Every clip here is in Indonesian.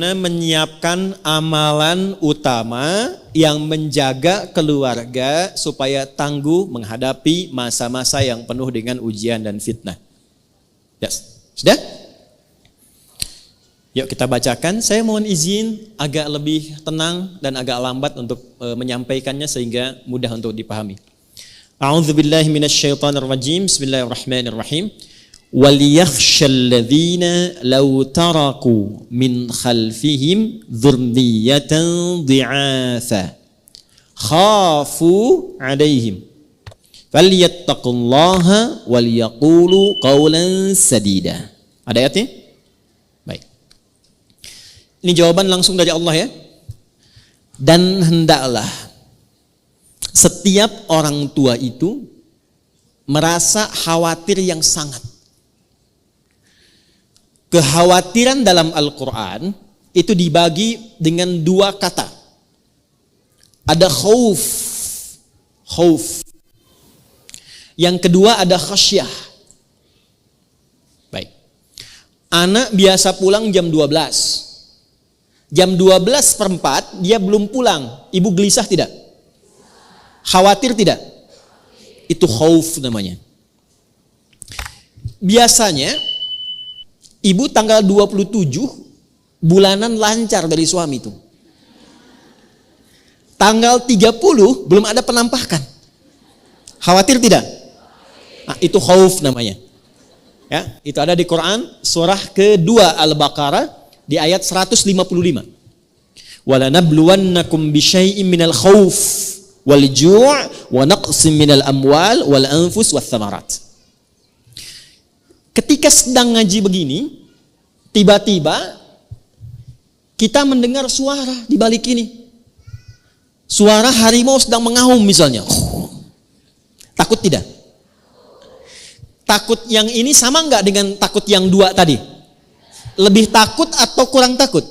Menyiapkan amalan utama yang menjaga keluarga supaya tangguh menghadapi masa-masa yang penuh dengan ujian dan fitnah. Yes. Sudah? Yuk kita bacakan. Saya mohon izin agak lebih tenang dan agak lambat untuk menyampaikannya sehingga mudah untuk dipahami. A'udzubillahi minasyaitonirrajim. Bismillahirrahmanirrahim. وَلْيَخْشَ الَّذِينَ لَوْ تَرَكُوا مِنْ خَلْفِهِمْ ذُرِّيَّةً ضِعَافًا خَافُوا عَلَيْهِمْ فَلْيَتَّقُوا اللَّهَ وَلْيَقُولُوا قَوْلًا سَدِيدًا. Ada ayatnya? Baik. Ini jawaban langsung dari Allah ya. Dan hendaklah setiap orang tua itu merasa khawatir yang sangat. Kekhawatiran dalam Al-Quran itu dibagi dengan dua kata. Ada khauf. Yang kedua ada khasyah. Baik. Anak biasa pulang jam 12. Jam 12:04 dia belum pulang. Ibu gelisah tidak? Khawatir tidak? Itu khauf namanya. Biasanya ibu tanggal 27 bulanan lancar dari suami itu. Tanggal 30 belum ada penampakan. Khawatir tidak? Nah, itu khauf namanya. Ya, itu ada di Quran surah kedua Al-Baqarah di ayat 155. Walanabluwannakum bisyai'im minal khauf wal ju' wa naqsim minal amwal wal anfus wath thamarat. Ketika sedang ngaji begini, tiba-tiba kita mendengar suara di balik ini. Suara harimau sedang mengaum misalnya. Takut tidak? Takut yang ini sama enggak dengan takut yang dua tadi? Lebih takut atau kurang takut?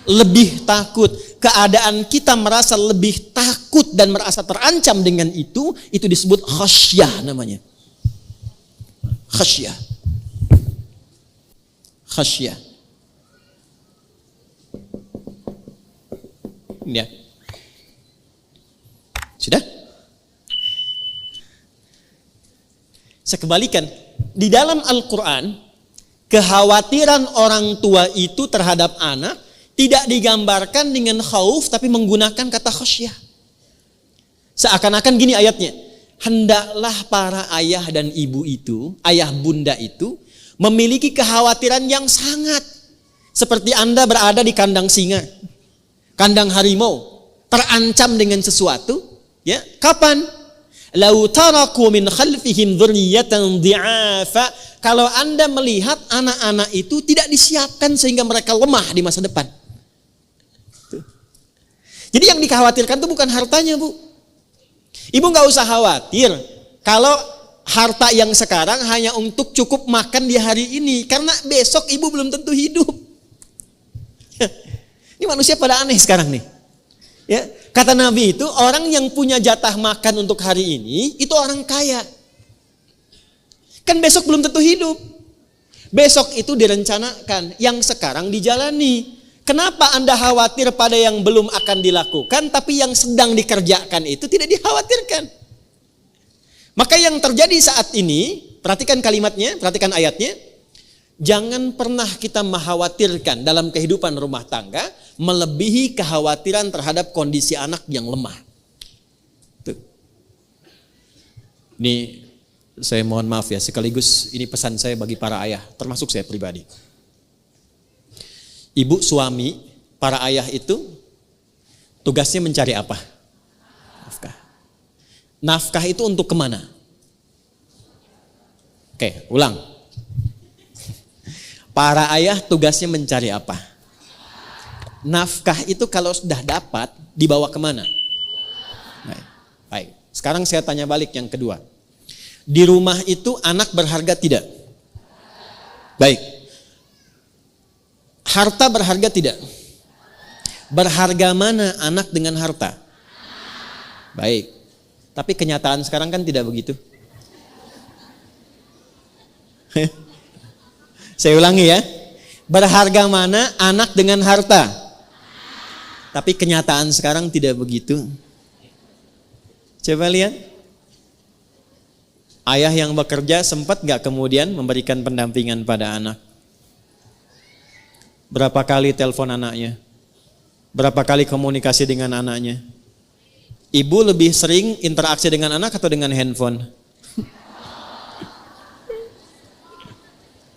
Lebih takut. Keadaan kita merasa lebih takut dan merasa terancam dengan itu disebut khasyah namanya. Khasyah. Ya. Sudah? Saya kembalikan. Di dalam Al-Quran, kekhawatiran orang tua itu terhadap anak tidak digambarkan dengan khauf, tapi menggunakan kata khasyah. Seakan-akan gini ayatnya. Hendaklah para ayah dan ibu itu, ayah bunda itu, memiliki kekhawatiran yang sangat. Seperti Anda berada di kandang singa, kandang harimau, terancam dengan sesuatu. Ya, kapan? Lau taraku min khalfihim dzurriyyatan dhi'afa. Kalau Anda melihat anak-anak itu tidak disiapkan sehingga mereka lemah di masa depan. Jadi yang dikhawatirkan itu bukan hartanya, Bu. Ibu nggak usah khawatir kalau harta yang sekarang hanya untuk cukup makan di hari ini, karena besok ibu belum tentu hidup. Ini manusia pada aneh sekarang nih. Ya, kata Nabi itu orang yang punya jatah makan untuk hari ini itu orang kaya. Kan besok belum tentu hidup. Besok itu direncanakan, yang sekarang dijalani. Kenapa Anda khawatir pada yang belum akan dilakukan, tapi yang sedang dikerjakan itu tidak dikhawatirkan? Maka yang terjadi saat ini, perhatikan kalimatnya, perhatikan ayatnya. Jangan pernah kita mengkhawatirkan dalam kehidupan rumah tangga melebihi kekhawatiran terhadap kondisi anak yang lemah. Tuh. Ini saya mohon maaf ya, sekaligus ini pesan saya bagi para ayah, termasuk saya pribadi. Ibu, suami, para ayah itu tugasnya mencari apa? Nafkah. Nafkah itu untuk kemana? Oke, ulang. Para ayah tugasnya mencari apa? Nafkah itu kalau sudah dapat, dibawa kemana? Baik. Sekarang saya tanya balik yang kedua. Di rumah itu anak berharga tidak? Baik. Harta berharga tidak? Berharga mana anak dengan harta? Baik. Tapi kenyataan sekarang kan tidak begitu. Saya ulangi ya. Berharga mana anak dengan harta? Tapi kenyataan sekarang tidak begitu. Coba lihat. Ayah yang bekerja sempat gak kemudian memberikan pendampingan pada anak? Berapa kali telepon anaknya? Berapa kali komunikasi dengan anaknya? Ibu lebih sering interaksi dengan anak atau dengan handphone?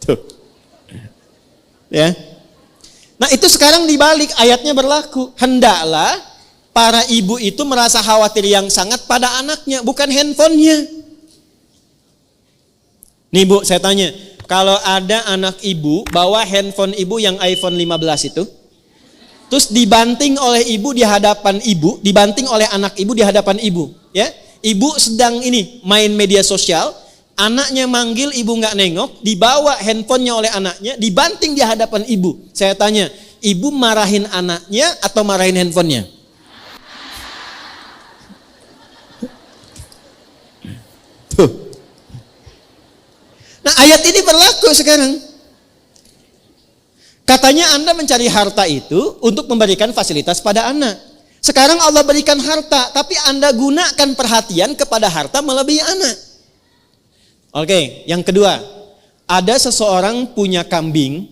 Tuh. Ya. Nah, itu sekarang dibalik, ayatnya berlaku. Hendaklah para ibu itu merasa khawatir yang sangat pada anaknya, bukan handphonenya. Nih Bu, saya tanya, kalau ada anak ibu bawa handphone ibu yang iPhone 15 itu, terus dibanting oleh ibu di hadapan ibu, dibanting oleh anak ibu di hadapan ibu, ya. Ibu sedang ini main media sosial, anaknya manggil, ibu nggak nengok, dibawa handphonenya oleh anaknya, dibanting di hadapan ibu. Saya tanya, ibu marahin anaknya atau marahin handphonenya? Tuh. Nah, ayat ini berlaku sekarang. Katanya Anda mencari harta itu untuk memberikan fasilitas pada anak. Sekarang Allah berikan harta, tapi Anda gunakan perhatian kepada harta melebihi anak. Oke, yang kedua. Ada seseorang punya kambing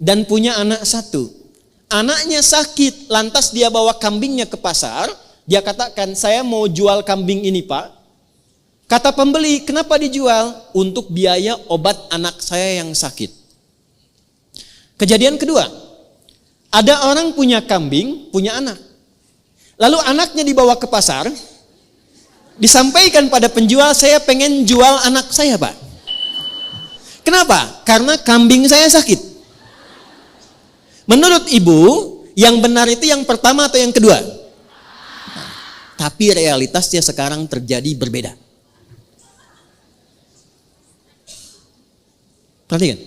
dan punya anak satu. Anaknya sakit, lantas dia bawa kambingnya ke pasar. Dia katakan, saya mau jual kambing ini Pak. Kata pembeli, kenapa dijual? Untuk biaya obat anak saya yang sakit. Kejadian kedua, ada orang punya kambing, punya anak. Lalu anaknya dibawa ke pasar, disampaikan pada penjual, saya pengen jual anak saya Pak. Kenapa? Karena kambing saya sakit. Menurut ibu, yang benar itu yang pertama atau yang kedua? Tapi realitasnya sekarang terjadi berbeda. Perhatikan.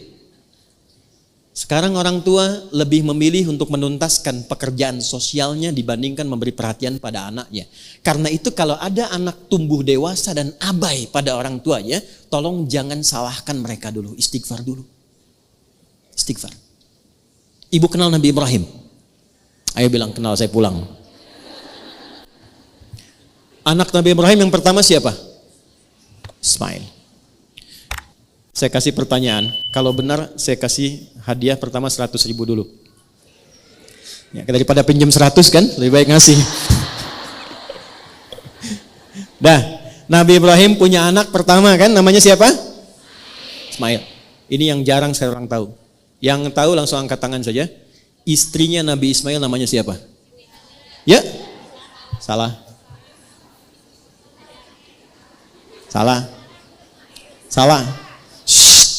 Sekarang orang tua lebih memilih untuk menuntaskan pekerjaan sosialnya dibandingkan memberi perhatian pada anaknya. Karena itu kalau ada anak tumbuh dewasa dan abai pada orang tuanya, tolong jangan salahkan mereka dulu, istighfar dulu. Istighfar. Ibu kenal Nabi Ibrahim? Ayo bilang kenal, saya pulang. Anak Nabi Ibrahim yang pertama siapa? Ismail. Saya kasih pertanyaan, kalau benar saya kasih hadiah pertama 100.000 dulu. Ya, daripada pinjam 100 kan, lebih baik ngasih. Dah, Nabi Ibrahim punya anak pertama kan, namanya siapa? Ismail. Ini yang jarang saya orang tahu. Yang tahu langsung angkat tangan saja. Istrinya Nabi Ismail namanya siapa? Ya? Salah. Salah. Salah.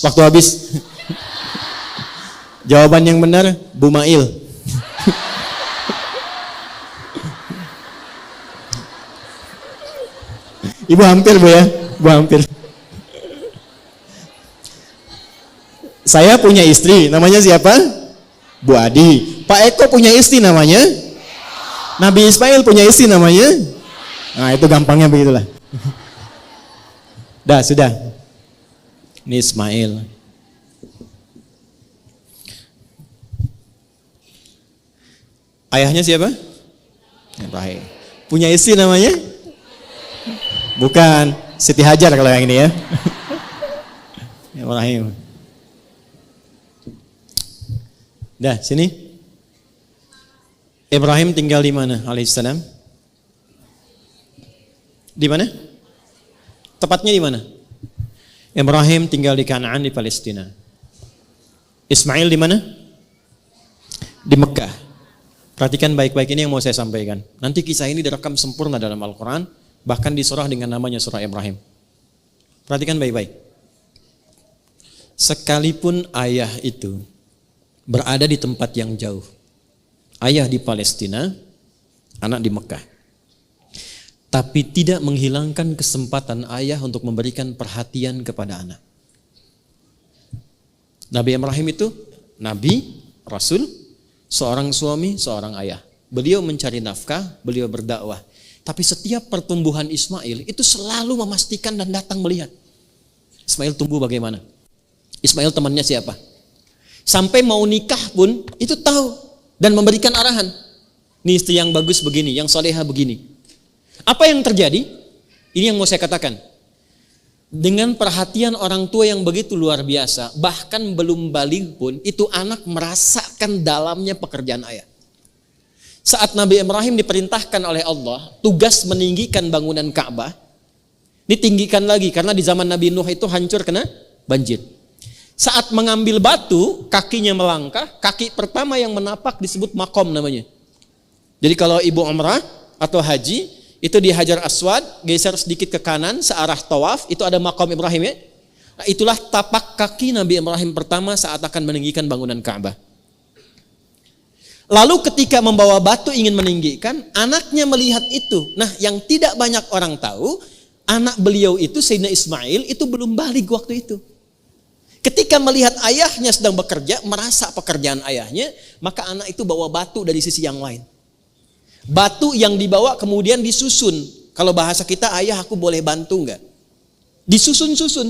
Waktu habis. Jawaban yang benar, Bumail. Ibu hampir Bu ya, Ibu hampir. Saya punya istri, namanya siapa? Bu Adi. Pak Eko punya istri namanya? Nabi Ismail punya istri namanya? Nah itu gampangnya begitulah. Dah, sudah. Ini Ismail. Ayahnya siapa? Ibrahim. Punya istri namanya? Bukan, Siti Hajar kalau yang ini ya. Ibrahim. Dah, sini. Ibrahim tinggal di mana alaihissalam? Di mana? Tepatnya di mana? Ibrahim tinggal di Kanaan di Palestina. Ismail di mana? Di Mekah. Perhatikan baik-baik ini yang mau saya sampaikan. Nanti kisah ini direkam sempurna dalam Al-Quran, bahkan disurah dengan namanya surah Ibrahim. Perhatikan baik-baik. Sekalipun ayah itu berada di tempat yang jauh, ayah di Palestina, anak di Mekah, tapi tidak menghilangkan kesempatan ayah untuk memberikan perhatian kepada anak. Nabi Ibrahim itu nabi, rasul, seorang suami, seorang ayah. Beliau mencari nafkah, beliau berdakwah. Tapi setiap pertumbuhan Ismail itu selalu memastikan dan datang melihat. Ismail tumbuh bagaimana? Ismail temannya siapa? Sampai mau nikah pun itu tahu dan memberikan arahan. Ini istri yang bagus begini, yang soleha begini. Apa yang terjadi? Ini yang mau saya katakan. Dengan perhatian orang tua yang begitu luar biasa, bahkan belum balik pun, itu anak merasakan dalamnya pekerjaan ayah. Saat Nabi Ibrahim diperintahkan oleh Allah, tugas meninggikan bangunan Ka'bah, ditinggikan lagi, karena di zaman Nabi Nuh itu hancur kena banjir. Saat mengambil batu, kakinya melangkah, kaki pertama yang menapak disebut makom namanya. Jadi kalau ibu umrah atau haji, itu di Hajar Aswad, geser sedikit ke kanan, searah tawaf, itu ada makom Ibrahim ya. Nah, itulah tapak kaki Nabi Ibrahim pertama saat akan meninggikan bangunan Ka'bah. Lalu ketika membawa batu ingin meninggikan, anaknya melihat itu. Nah, yang tidak banyak orang tahu, anak beliau itu, Sayyidina Ismail, itu belum balik waktu itu. Ketika melihat ayahnya sedang bekerja, merasa pekerjaan ayahnya, maka anak itu bawa batu dari sisi yang lain. Batu yang dibawa kemudian disusun. Kalau bahasa kita, ayah aku boleh bantu enggak? Disusun-susun.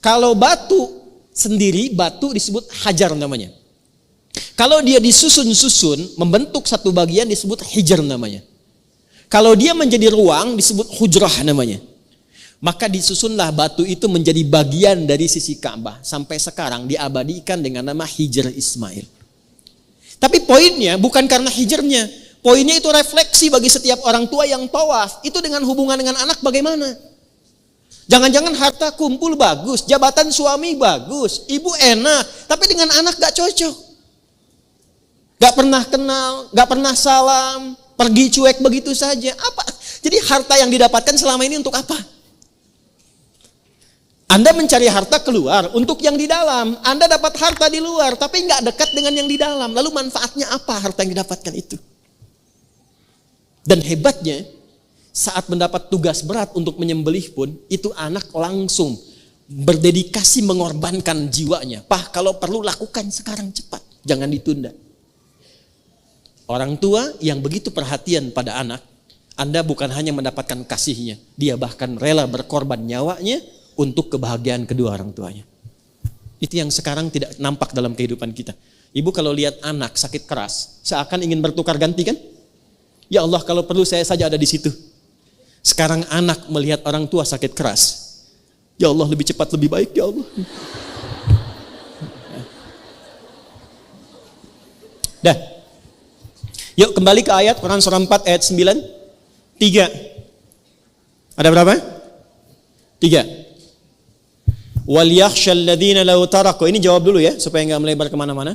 Kalau batu sendiri, batu disebut hajar namanya. Kalau dia disusun-susun, membentuk satu bagian disebut hijr namanya. Kalau dia menjadi ruang disebut hujrah namanya. Maka disusunlah batu itu menjadi bagian dari sisi Ka'bah. Sampai sekarang diabadikan dengan nama Hijr Ismail. Tapi poinnya bukan karena hijrnya. Poinnya itu refleksi bagi setiap orang tua yang tawaf. Itu dengan hubungan dengan anak bagaimana? Jangan-jangan harta kumpul bagus, jabatan suami bagus, ibu enak, tapi dengan anak gak cocok. Gak pernah kenal, gak pernah salam, pergi cuek begitu saja. Apa? Jadi harta yang didapatkan selama ini untuk apa? Anda mencari harta keluar untuk yang di dalam. Anda dapat harta di luar, tapi gak dekat dengan yang di dalam. Lalu manfaatnya apa harta yang didapatkan itu? Dan hebatnya, saat mendapat tugas berat untuk menyembelih pun, itu anak langsung berdedikasi mengorbankan jiwanya. Pak, kalau perlu lakukan sekarang cepat, jangan ditunda. Orang tua yang begitu perhatian pada anak, Anda bukan hanya mendapatkan kasihnya, dia bahkan rela berkorban nyawanya untuk kebahagiaan kedua orang tuanya. Itu yang sekarang tidak nampak dalam kehidupan kita. Ibu kalau lihat anak sakit keras, seakan ingin bertukar ganti kan? Ya Allah, kalau perlu saya saja ada di situ. Sekarang anak melihat orang tua sakit keras. Ya Allah, lebih cepat lebih baik ya Allah. Dah. Yuk kembali ke ayat Quran surah 4 ayat 9. 3. Ada berapa? 3. Wal yakhshal ladzina law taraku. Ini jawab dulu ya supaya enggak melebar kemana mana.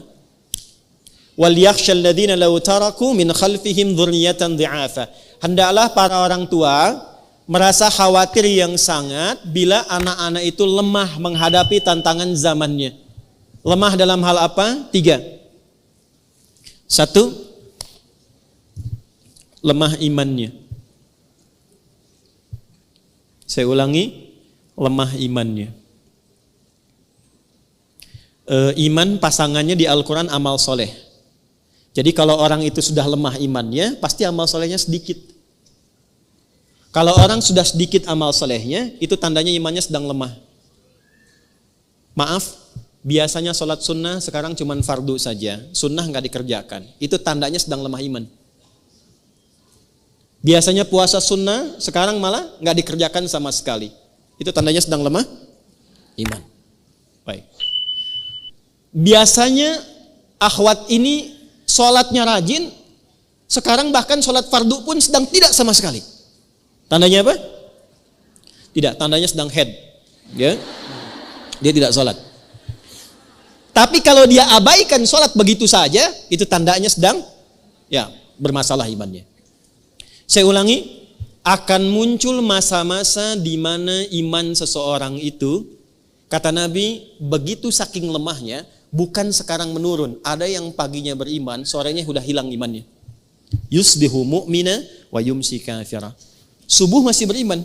Wal yakhshal ladzina law taraku min khalfihim dzurriyyatan dhi'afa. Hendaklah para orang tua merasa khawatir yang sangat bila anak-anak itu lemah menghadapi tantangan zamannya. Lemah dalam hal apa? 3. 1. Lemah imannya. Saya ulangi, lemah imannya. Iman pasangannya di Al-Quran amal soleh. Jadi kalau orang itu sudah lemah imannya, pasti amal solehnya sedikit. Kalau orang sudah sedikit amal solehnya, itu tandanya imannya sedang lemah. Maaf, biasanya sholat sunnah sekarang cuma fardu saja, sunnah nggak dikerjakan. Itu tandanya sedang lemah iman. Biasanya puasa sunnah, sekarang malah nggak dikerjakan sama sekali. Itu tandanya sedang lemah iman. Baik. Biasanya akhwat ini sholatnya rajin, sekarang bahkan sholat fardu pun sedang tidak sama sekali. Tandanya apa? Tidak, tandanya sedang head. Ya? Dia tidak sholat. Tapi kalau dia abaikan sholat begitu saja, itu tandanya sedang ya bermasalah imannya. Saya ulangi, akan muncul masa-masa di mana iman seseorang itu, kata Nabi, begitu saking lemahnya, bukan sekarang menurun. Ada yang paginya beriman, sorenya sudah hilang imannya. Yusbihu mu'mina wa yumsi kafira. Subuh masih beriman,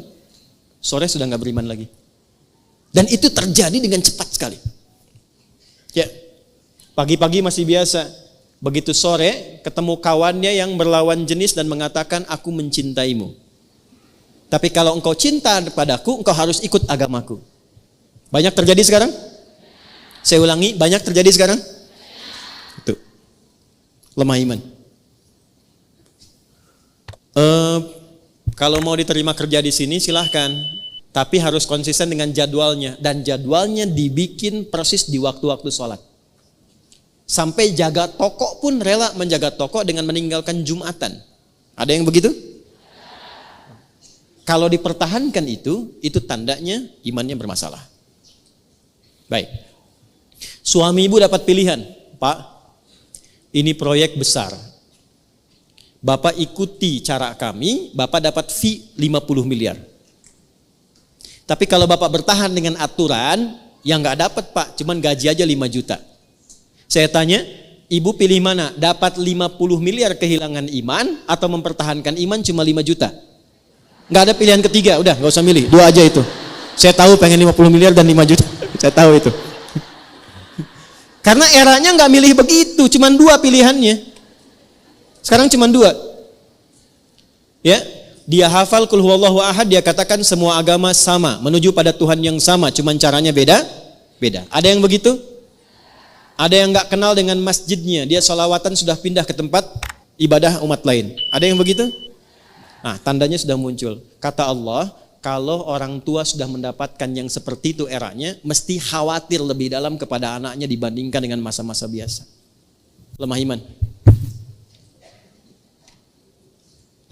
sore sudah nggak beriman lagi. Dan itu terjadi dengan cepat sekali. Ya, Pagi-pagi masih biasa. Begitu sore ketemu kawannya yang berlawan jenis dan mengatakan aku mencintaimu. Tapi kalau engkau cinta padaku, engkau harus ikut agamaku. Banyak terjadi sekarang? Saya ulangi, banyak terjadi sekarang? Itu. Lemah iman. Kalau mau diterima kerja di sini silahkan. Tapi harus konsisten dengan jadwalnya. Dan jadwalnya dibikin persis di waktu-waktu sholat. Sampai jaga toko pun rela menjaga toko dengan meninggalkan Jumatan. Ada yang begitu? Kalau dipertahankan itu tandanya imannya bermasalah. Baik. Suami ibu dapat pilihan, Pak, ini proyek besar. Bapak ikuti cara kami, Bapak dapat fee 50 miliar. Tapi kalau Bapak bertahan dengan aturan, yang gak dapat Pak, cuman gaji aja 5 juta. Saya tanya, ibu pilih mana? Dapat 50 miliar kehilangan iman atau mempertahankan iman cuma 5 juta? Gak ada pilihan ketiga, udah gak usah milih, 2 aja itu. Saya tahu pengen 50 miliar dan 5 juta, saya tahu itu. Karena eranya gak milih begitu, cuma 2 pilihannya. Sekarang cuma 2. Ya, dia hafal Qul huwallahu ahad, dia katakan semua agama sama, menuju pada Tuhan yang sama, cuma caranya beda. Ada yang begitu? Ada yang gak kenal dengan masjidnya, dia sholawatan sudah pindah ke tempat ibadah umat lain. Ada yang begitu? Nah, tandanya sudah muncul. Kata Allah, kalau orang tua sudah mendapatkan yang seperti itu eranya, mesti khawatir lebih dalam kepada anaknya dibandingkan dengan masa-masa biasa. Lemah iman.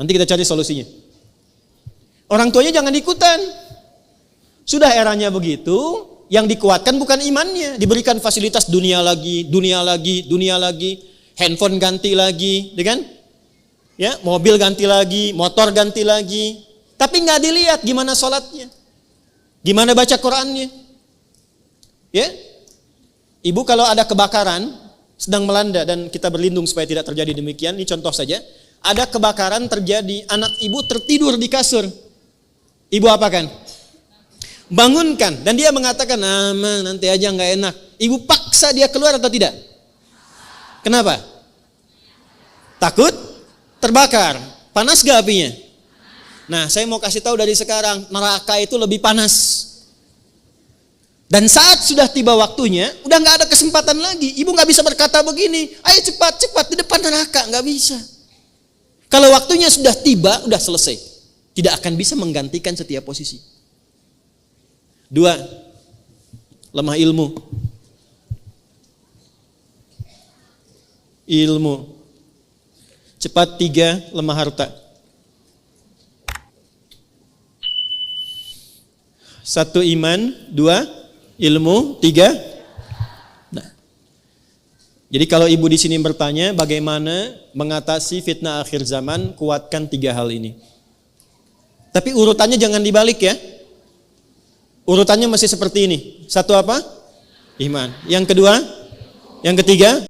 Nanti kita cari solusinya. Orang tuanya jangan ikutan. Sudah eranya begitu, yang dikuatkan bukan imannya, diberikan fasilitas dunia lagi, handphone ganti lagi, kan? Ya, mobil ganti lagi, motor ganti lagi, tapi nggak dilihat gimana sholatnya, gimana baca Qurannya. Ya, ibu kalau ada kebakaran sedang melanda dan kita berlindung supaya tidak terjadi demikian, ini contoh saja, ada kebakaran terjadi, anak ibu tertidur di kasur, ibu apakan? Bangunkan, dan dia mengatakan, "Mama, nanti aja nggak enak." Ibu paksa dia keluar atau tidak? Kenapa? Takut terbakar. Panas gak apinya? Nah, saya mau kasih tahu dari sekarang, neraka itu lebih panas. Dan saat sudah tiba waktunya, udah nggak ada kesempatan lagi. Ibu nggak bisa berkata begini, "Ayo cepat di depan neraka." Nggak bisa. Kalau waktunya sudah tiba, udah selesai. Tidak akan bisa menggantikan setiap posisi. 2, lemah ilmu. Cepat. 3, lemah harta. 1 iman, 2 ilmu, 3. Nah, jadi kalau ibu di sini bertanya bagaimana mengatasi fitnah akhir zaman, kuatkan 3 hal ini. Tapi urutannya jangan dibalik ya. Urutannya masih seperti ini. 1 apa? Iman. Yang kedua? Yang ketiga?